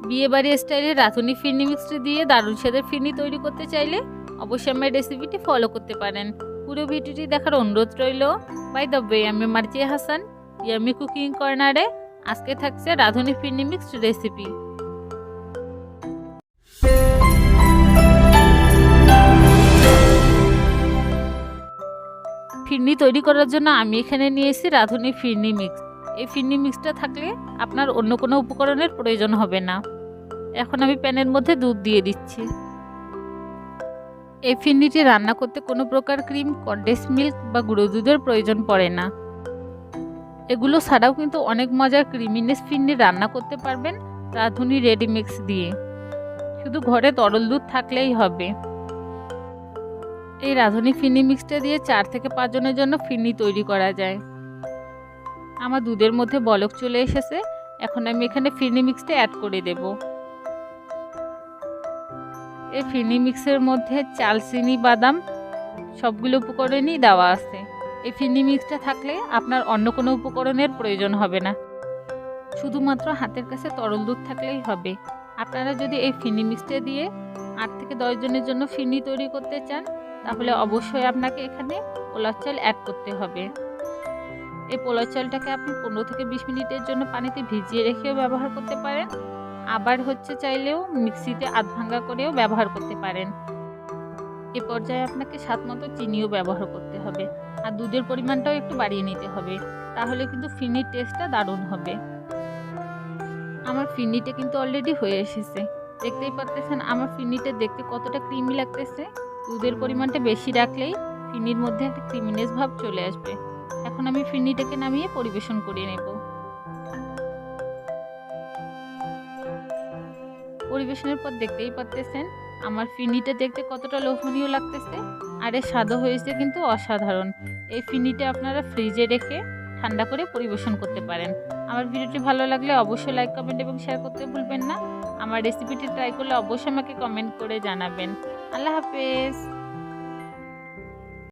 বিয়েবাড়ি স্টাইলে রাঁধুনি ফিরনি মিক্সটি দিয়ে দারুণ স্বাদের ফিরনি তৈরি করতে চাইলে অবশ্যই আমার রেসিপিটি ফলো করতে পারেন। পুরো ভিডিওটি দেখার অনুরোধ রইল। বাই দ্য ওয়ে, আমি মার্জিয়া হাসান, ইয়ামি কুকিং কর্নারে। আজকে থাকছে রাঁধুনি ফিরনি মিক্সড রেসিপি। ফিরনি তৈরি করার জন্য আমি এখানে নিয়েছি রাঁধুনি ফিরনি মিক্স। এই ফিরনি মিক্সটা থাকলে আপনার অন্য কোনো উপকরণের প্রয়োজন হবে না। এখন আমি প্যানের মধ্যে দুধ দিয়ে দিচ্ছি। এই ফিরনিটি রান্না করতে কোনো প্রকার ক্রিম, কনডেন্স মিল্ক বা গুঁড়ো দুধের প্রয়োজন পড়ে না। এগুলো ছাড়াও কিন্তু অনেক মজার ক্রিমিনেস ফিরনি রান্না করতে পারবেন রাঁধুনি রেডি মিক্স দিয়ে। শুধু ঘরে তরল দুধ থাকলেই হবে। এই রাঁধুনি ফিরনি মিক্সটা দিয়ে 4 থেকে 5 জনের জন্য ফিরনি তৈরি করা যায়। আমার দুধের মধ্যে বলক চলে এসেছে। এখন আমি এখানে ফিরনি মিক্সটা অ্যাড করে দেব। এই ফিরনি মিক্সের মধ্যে চাল, চিনি, বাদাম সবগুলো উপকরণই দেওয়া আছে। এই ফিরনি মিক্সটা থাকলে আপনার অন্য কোনো উপকরণের প্রয়োজন হবে না। শুধুমাত্র হাতের কাছে তরল দুধ থাকলেই হবে। আপনারা যদি এই ফিরনি মিক্সটা দিয়ে 8 থেকে 10 জনের জন্য ফিরনি তৈরি করতে চান, তাহলে অবশ্যই আপনাকে এখানে পোলাও চাল অ্যাড করতে হবে। এই পোলাও চালটাকে আপনি 15 থেকে 20 মিনিটের জন্য পানিতে ভিজিয়ে রেখেও ব্যবহার করতে পারেন। আবার চাইলেও মিক্সিতে আধ ভাঙা করেও ব্যবহার করতে পারেন। এ পর্যায়ে আপনাকে স্বাদ মতো চিনিও ব্যবহার করতে হবে, আর দুধের পরিমাণটাও একটু বাড়িয়ে নিতে হবে। তাহলে কিন্তু ফিরনির টেস্টটা দারুণ হবে। আমার ফিরনিটা কিন্তু অলরেডি হয়ে এসেছে। দেখতেই পাচ্ছেন আমার ফিরনিটা দেখতে কতটা ক্রিমি লাগতেছে। দুধের পরিমাণটা বেশি রাখলেই ফিরনির মধ্যে একটা ক্রিমিনেস ভাব চলে আসবে। এখন আমি ফিরনিটাকে নামিয়ে পরিবেশন করে নেব। পরিবেশনের পর দেখতেই পাচ্ছেন আমার ফিরনিটা দেখতে কতটা লোভনীয় লাগতেছে, আর এর স্বাদও হয়েছে কিন্তু অসাধারণ। এই ফিরনিটা আপনারা ফ্রিজে রেখে ঠান্ডা করে পরিবেশন করতে পারেন। আমার ভিডিওটি ভালো লাগলে অবশ্যই লাইক, কমেন্ট এবং শেয়ার করতে ভুলবেন না। আমার রেসিপিটি ট্রাই করলে অবশ্যই আমাকে কমেন্ট করে জানাবেন। আল্লাহ হাফেজ।